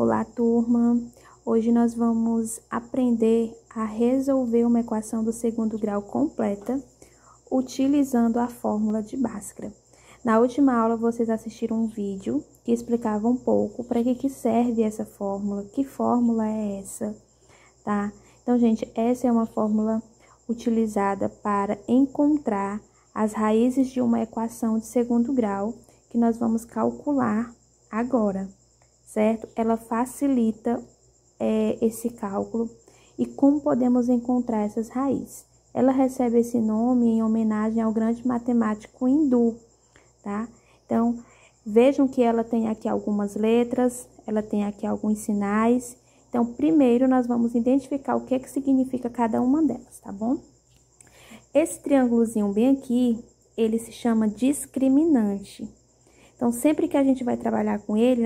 Olá, turma! Hoje nós vamos aprender a resolver uma equação do segundo grau completa utilizando a fórmula de Bhaskara. Na última aula, vocês assistiram um vídeo que explicava um pouco para que serve essa fórmula, que fórmula é essa, tá? Então, gente, essa é uma fórmula utilizada para encontrar as raízes de uma equação de segundo grau que nós vamos calcular agora, certo? Ela facilita esse cálculo e como podemos encontrar essas raízes. Ela recebe esse nome em homenagem ao grande matemático hindu, tá? Então, vejam que ela tem aqui algumas letras, ela tem aqui alguns sinais. Então, primeiro nós vamos identificar o que é que significa cada uma delas, tá bom? Esse triângulozinho bem aqui, ele se chama discriminante. Então, sempre que a gente vai trabalhar com ele,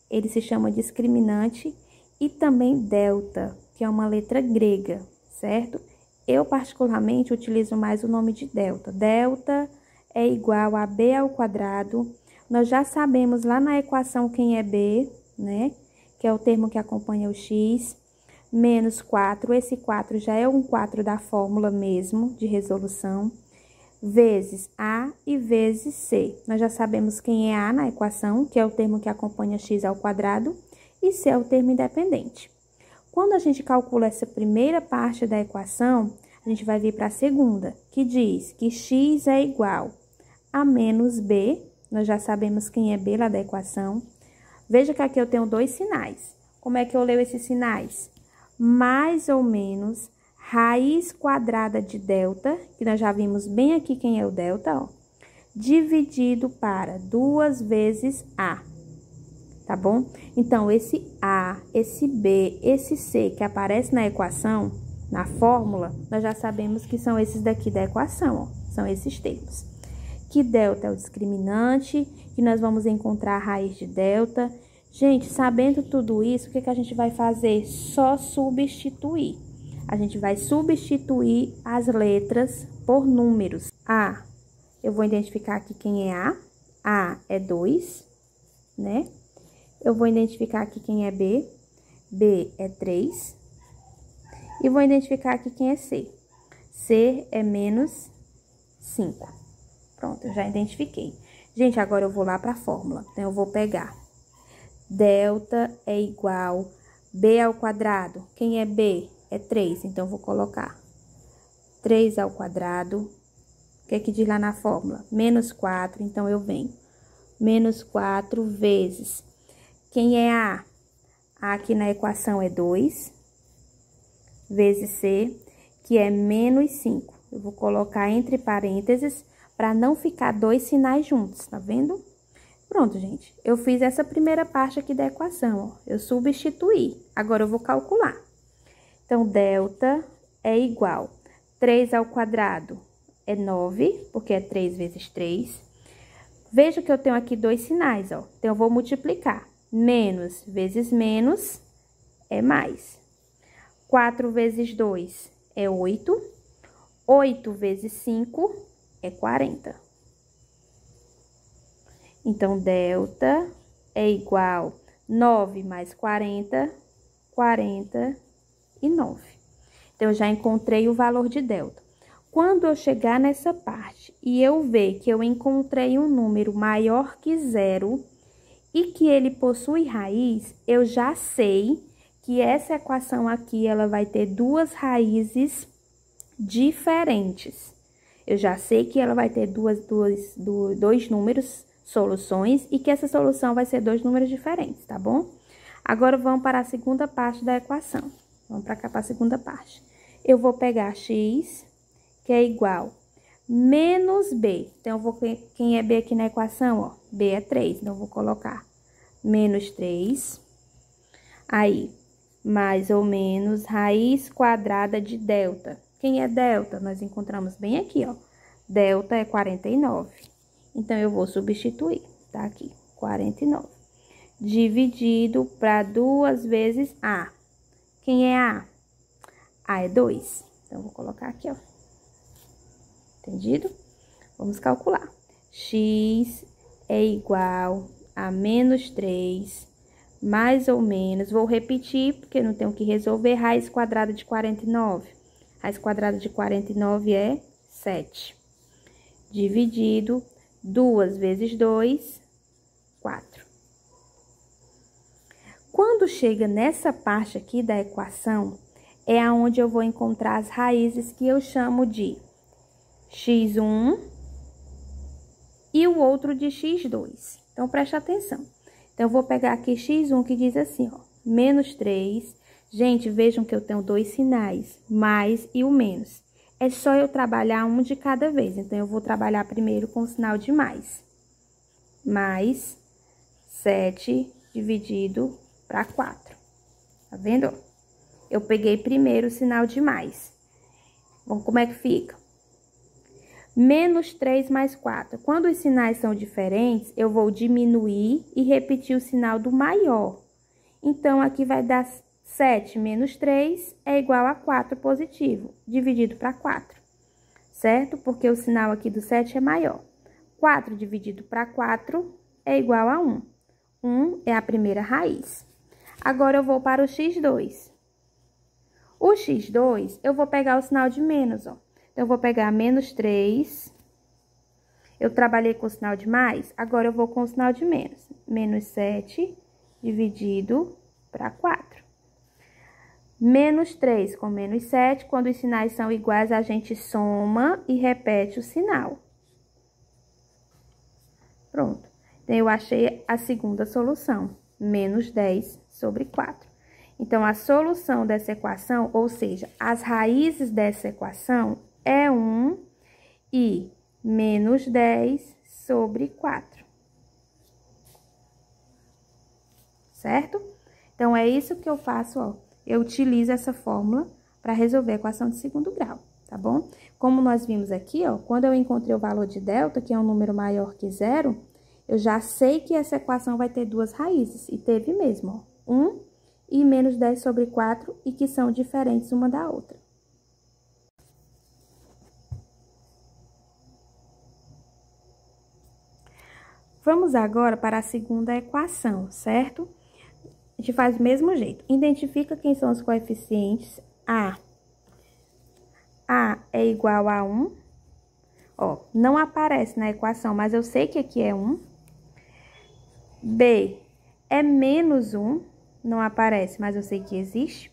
ele se chama discriminante e também delta, que é uma letra grega, certo? Eu, particularmente, utilizo mais o nome de delta. Delta é igual a b ao quadrado. Nós já sabemos lá na equação quem é b, né? Que é o termo que acompanha o x, menos 4. Esse 4 já é um 4 da fórmula mesmo, de resolução. Vezes A e vezes C. Nós já sabemos quem é A na equação, que é o termo que acompanha x ao quadrado, e C é o termo independente. Quando a gente calcula essa primeira parte da equação, a gente vai vir para a segunda, que diz que x é igual a menos B, nós já sabemos quem é B lá da equação. Veja que aqui eu tenho dois sinais. Como é que eu leio esses sinais? Mais ou menos raiz quadrada de delta, que nós já vimos bem aqui quem é o delta, ó, dividido para 2 vezes A, tá bom? Então, esse A, esse B, esse C que aparece na equação, na fórmula, nós já sabemos que são esses daqui da equação, ó, são esses termos. Que delta é o discriminante, que nós vamos encontrar a raiz de delta. Gente, sabendo tudo isso, o que a gente vai fazer? Só substituir. A gente vai substituir as letras por números. A, eu vou identificar aqui quem é A. A é 2, né? Eu vou identificar aqui quem é B. B é 3. E vou identificar aqui quem é C. C é menos 5. Pronto, eu já identifiquei. Gente, agora eu vou lá para a fórmula. Então, eu vou pegar delta é igual B ao quadrado. Quem é B? É 3, então eu vou colocar 3 ao quadrado. O que é que diz lá na fórmula? Menos 4, então eu venho. Menos 4 vezes. Quem é A? A aqui na equação é 2, vezes C, que é menos 5. Eu vou colocar entre parênteses para não ficar dois sinais juntos, tá vendo? Pronto, gente. Eu fiz essa primeira parte aqui da equação, ó. Eu substituí. Agora eu vou calcular. Então, delta é igual 3 ao quadrado é 9, porque é 3 vezes 3. Veja que eu tenho aqui dois sinais, ó. Então, eu vou multiplicar. Menos vezes menos é mais. 4 vezes 2 é 8. 8 vezes 5 é 40. Então, delta é igual 9 mais 40, 49. Então, eu já encontrei o valor de delta. Quando eu chegar nessa parte e eu ver que eu encontrei um número maior que zero e que ele possui raiz, eu já sei que essa equação aqui, ela vai ter duas raízes diferentes. Eu já sei que ela vai ter dois números, soluções, e que essa solução vai ser dois números diferentes, tá bom? Agora, vamos para a segunda parte da equação. Vamos para cá, para a segunda parte. Eu vou pegar x, que é igual menos b. Então, eu vou, quem é b aqui na equação, ó, b é 3. Então, eu vou colocar menos 3. Aí, mais ou menos raiz quadrada de delta. Quem é delta? Nós encontramos bem aqui, ó. Delta é 49. Então, eu vou substituir, tá aqui, 49. Dividido para 2 vezes A. Quem é A? A é 2. Então, eu vou colocar aqui, ó. Entendido? Vamos calcular. X é igual a menos 3 mais ou menos, vou repetir, porque não tenho que resolver, raiz quadrada de 49. Raiz quadrada de 49 é 7. Dividido 2 vezes 2, 4. Quando chega nessa parte aqui da equação, é aonde eu vou encontrar as raízes que eu chamo de x1 e o outro de x2. Então, preste atenção. Então, eu vou pegar aqui x1 que diz assim, ó, menos 3. Gente, vejam que eu tenho dois sinais, mais e o menos. É só eu trabalhar um de cada vez. Então, eu vou trabalhar primeiro com o sinal de mais. Mais 7 dividido para 4. Tá vendo? Eu peguei primeiro o sinal de mais. Bom, como é que fica? Menos 3 mais 4. Quando os sinais são diferentes, eu vou diminuir e repetir o sinal do maior. Então, aqui vai dar 7 menos 3 é igual a 4 positivo, dividido para 4. Certo? Porque o sinal aqui do 7 é maior. 4 dividido para 4 é igual a 1. 1 é a primeira raiz. Agora, eu vou para o x2. O x2, eu vou pegar o sinal de menos, ó. Então, eu vou pegar menos 3. Eu trabalhei com o sinal de mais, agora eu vou com o sinal de menos. Menos 7 dividido para 4. Menos 3 com menos 7, quando os sinais são iguais, a gente soma e repete o sinal. Pronto. Então, eu achei a segunda solução, menos 10 sobre 4. Então, a solução dessa equação, ou seja, as raízes dessa equação é 1 e menos 10 sobre 4. Certo? Então, é isso que eu faço, ó. Eu utilizo essa fórmula para resolver a equação de segundo grau, tá bom? Como nós vimos aqui, ó, quando eu encontrei o valor de delta, que é um número maior que 0, eu já sei que essa equação vai ter duas raízes, e teve mesmo, ó, 1 e menos 10 sobre 4, e que são diferentes uma da outra. Vamos agora para a segunda equação, certo? A gente faz do mesmo jeito. Identifica quem são os coeficientes. A é igual a 1. Ó, não aparece na equação, mas eu sei que aqui é 1. B é menos 1. Não aparece, mas eu sei que existe.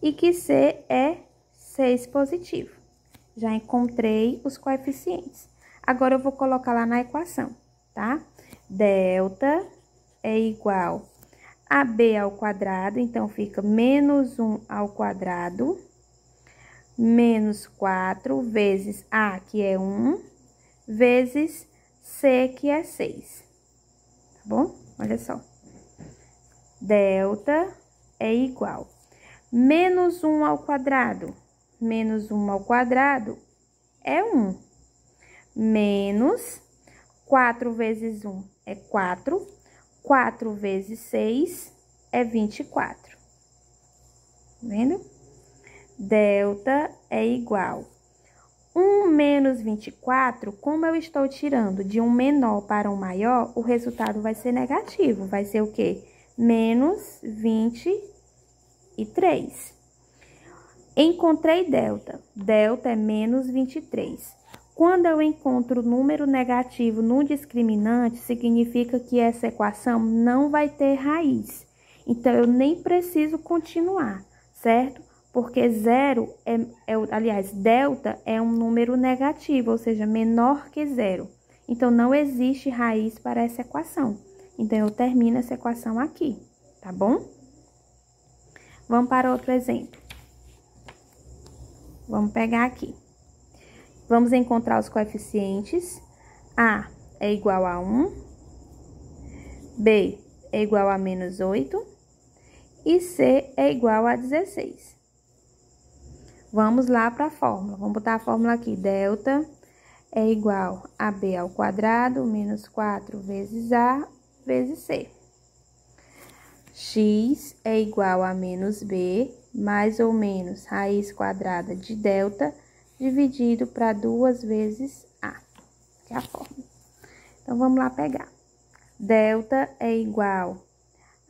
E que C é 6 positivo. Já encontrei os coeficientes. Agora, eu vou colocar lá na equação, tá? Delta é igual a B ao quadrado, então fica menos 1 ao quadrado, menos 4 vezes A, que é 1, vezes C, que é 6. Tá bom? Olha só. Delta é igual menos 1 ao quadrado. Menos 1 ao quadrado é 1. Menos 4 vezes 1 é 4. 4 vezes 6 é 24. Vendo? Delta é igual 1 menos 24, como eu estou tirando de um menor para um maior, o resultado vai ser negativo. Vai ser o quê? Menos 23. Encontrei delta. Delta é menos 23. Quando eu encontro número negativo no discriminante, significa que essa equação não vai ter raiz. Então, eu nem preciso continuar, certo? Porque aliás, delta é um número negativo, ou seja, menor que 0. Então, não existe raiz para essa equação. Então, eu termino essa equação aqui, tá bom? Vamos para outro exemplo. Vamos pegar aqui. Vamos encontrar os coeficientes. A é igual a 1, B é igual a menos 8 e C é igual a 16. Vamos lá para a fórmula. Vamos botar a fórmula aqui. Delta é igual a B ao quadrado menos 4 vezes A vezes C. X é igual a menos B mais ou menos raiz quadrada de delta dividido para 2 vezes A, que é a fórmula. Então, vamos lá pegar. Delta é igual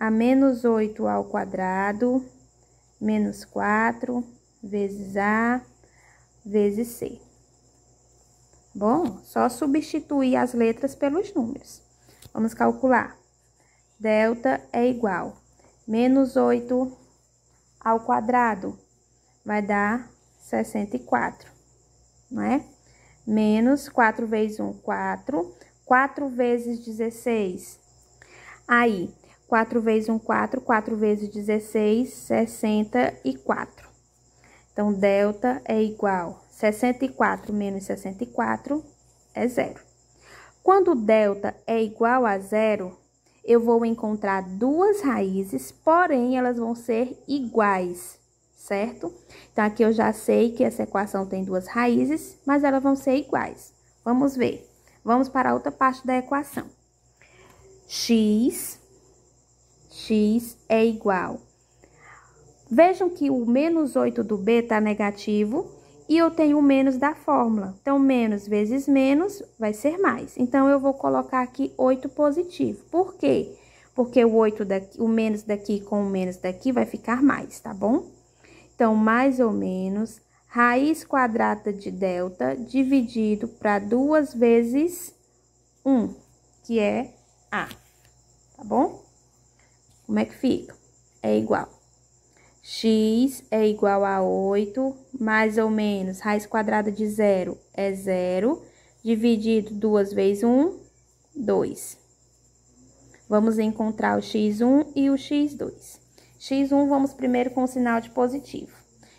a menos 8 ao quadrado, menos 4, vezes A, vezes C. Bom, só substituir as letras pelos números. Vamos calcular. Delta é igual a menos 8 ao quadrado, vai dar 64, não é? Menos 4 vezes 1, 4. 4 vezes 16. Aí, 4 vezes 1, 4. 4 vezes 16, 64. Então, delta é igual a 64 menos 64 é 0. Quando delta é igual a 0, eu vou encontrar duas raízes, porém, elas vão ser iguais, certo? Então, aqui eu já sei que essa equação tem duas raízes, mas elas vão ser iguais. Vamos ver. Vamos para a outra parte da equação. X é igual. Vejam que o menos 8 do B está negativo e eu tenho o menos da fórmula. Então, menos vezes menos vai ser mais. Então, eu vou colocar aqui 8 positivo. Por quê? Porque o 8 daqui, o menos daqui com o menos daqui vai ficar mais, tá bom? Então, mais ou menos, raiz quadrada de delta dividido para 2 vezes 1, que é A, tá bom? Como é que fica? É igual. X é igual a 8, mais ou menos, raiz quadrada de 0 é 0, dividido 2 vezes 1, 2. Vamos encontrar o x1 e o x2. x1, vamos primeiro com o sinal de positivo.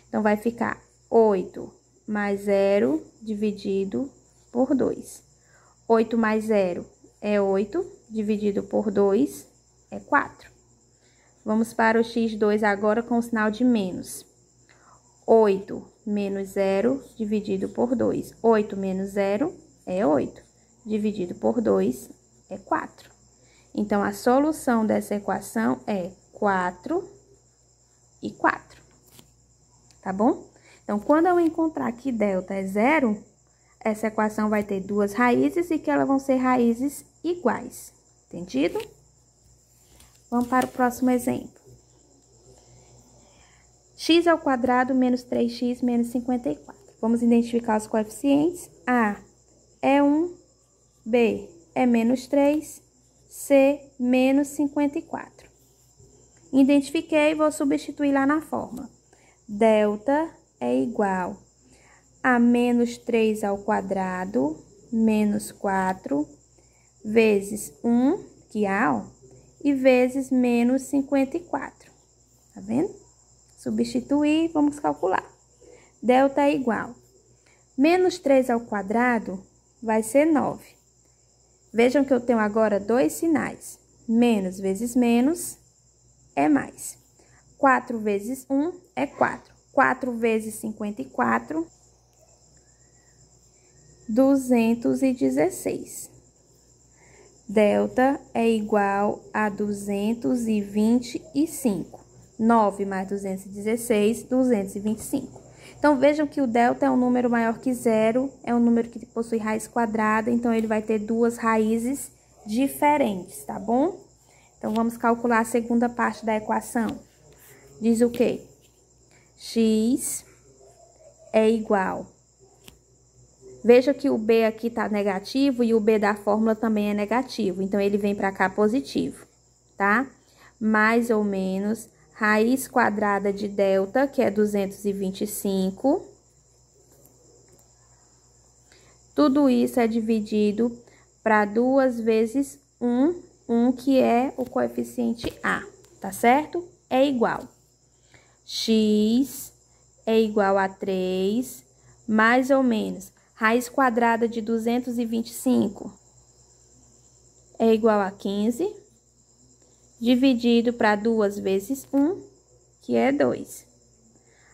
Então, vai ficar 8 mais 0 dividido por 2. 8 mais 0 é 8, dividido por 2 é 4. Vamos para o x2 agora com o sinal de menos. 8 menos 0 dividido por 2. 8 menos 0 é 8, dividido por 2 é 4. Então, a solução dessa equação é 4 e 4. Tá bom? Então, quando eu encontrar que delta é 0, essa equação vai ter duas raízes e que elas vão ser raízes iguais. Entendido? Vamos para o próximo exemplo. X ao quadrado menos 3x menos 54. Vamos identificar os coeficientes. A é 1, B é menos 3, C menos 54. Identifiquei e vou substituir lá na fórmula. Delta é igual a menos 3 ao quadrado menos 4 vezes 1, que é A, ó, e vezes menos 54. Tá vendo? Substituir, vamos calcular. Delta é igual. Menos 3 ao quadrado vai ser 9. Vejam que eu tenho agora dois sinais. Menos vezes menos é mais. 4 vezes 1 é 4. 4 vezes 54, 216. Delta é igual a 225. 9 mais 216, 225. Então, vejam que o delta é um número maior que zero, é um número que possui raiz quadrada, então ele vai ter duas raízes diferentes, tá bom? Então, vamos calcular a segunda parte da equação. Diz o quê? X é igual. Veja que o B aqui tá negativo e o B da fórmula também é negativo. Então, ele vem para cá positivo, tá? Mais ou menos, raiz quadrada de delta, que é 225. Tudo isso é dividido para 2 vezes 1, que é o coeficiente A, tá certo? É igual. X é igual a 3, mais ou menos. Raiz quadrada de 225 é igual a 15, dividido para 2 vezes 1, que é 2.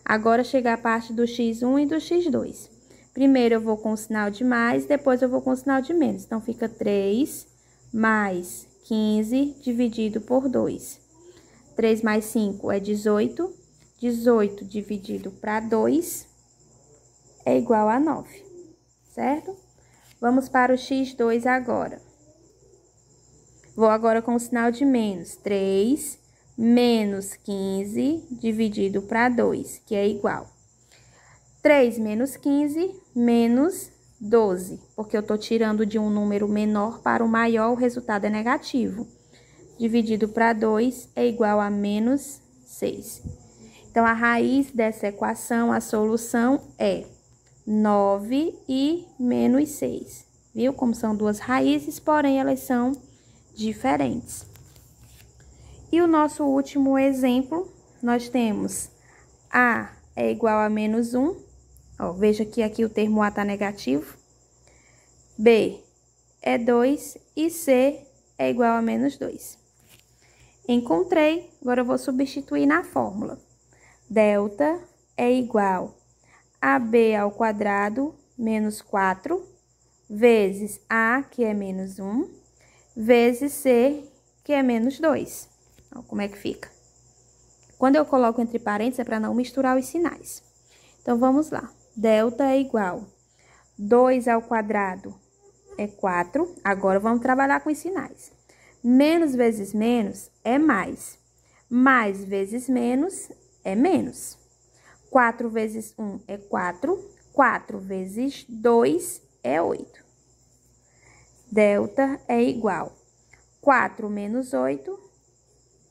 Agora, chega a parte do x1 e do x2. Primeiro, eu vou com o sinal de mais, depois eu vou com o sinal de menos. Então, fica 3 mais 15 dividido por 2. 3 mais 5 é 18. 18 dividido para 2 é igual a 9. Certo? Vamos para o x2 agora. Vou agora com o sinal de menos. 3 menos 15 dividido para 2, que é igual 3 menos 15 menos 12, porque eu tô tirando de um número menor para o maior, o resultado é negativo. Dividido para 2 é igual a menos 6. Então, a raiz dessa equação, a solução é 9 e menos 6. Viu? Como são duas raízes, porém, elas são diferentes. E o nosso último exemplo, nós temos A é igual a menos 1. Ó, veja que aqui o termo A está negativo. B é 2 e C é igual a menos 2. Encontrei, agora eu vou substituir na fórmula. Delta é igual a B ao quadrado menos 4 vezes A, que é menos 1, vezes C, que é menos 2. Ó, como é que fica? Quando eu coloco entre parênteses é para não misturar os sinais. Então, vamos lá. Delta é igual 2 ao quadrado é 4. Agora, vamos trabalhar com os sinais. Menos vezes menos é mais. Mais vezes menos é menos. 4 vezes 1 é 4. 4 vezes 2 é 8. Delta é igual 4 menos 8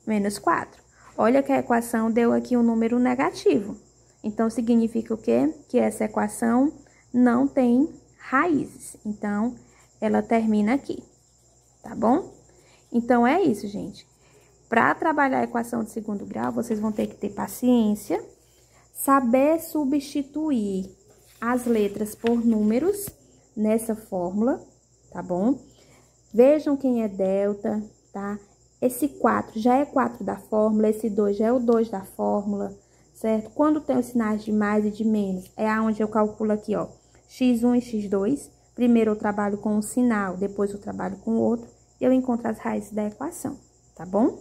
menos 4. Olha que a equação deu aqui um número negativo. Então, significa o quê? Que essa equação não tem raízes. Então, ela termina aqui, tá bom? Então, é isso, gente. Para trabalhar a equação de segundo grau, vocês vão ter que ter paciência, saber substituir as letras por números nessa fórmula, tá bom? Vejam quem é delta, tá? Esse 4 já é 4 da fórmula, esse 2 já é o 2 da fórmula, certo? Quando tem os sinais de mais e de menos, é aonde eu calculo aqui, ó, x1 e x2. Primeiro eu trabalho com um sinal, depois eu trabalho com o outro, e eu encontro as raízes da equação, tá bom?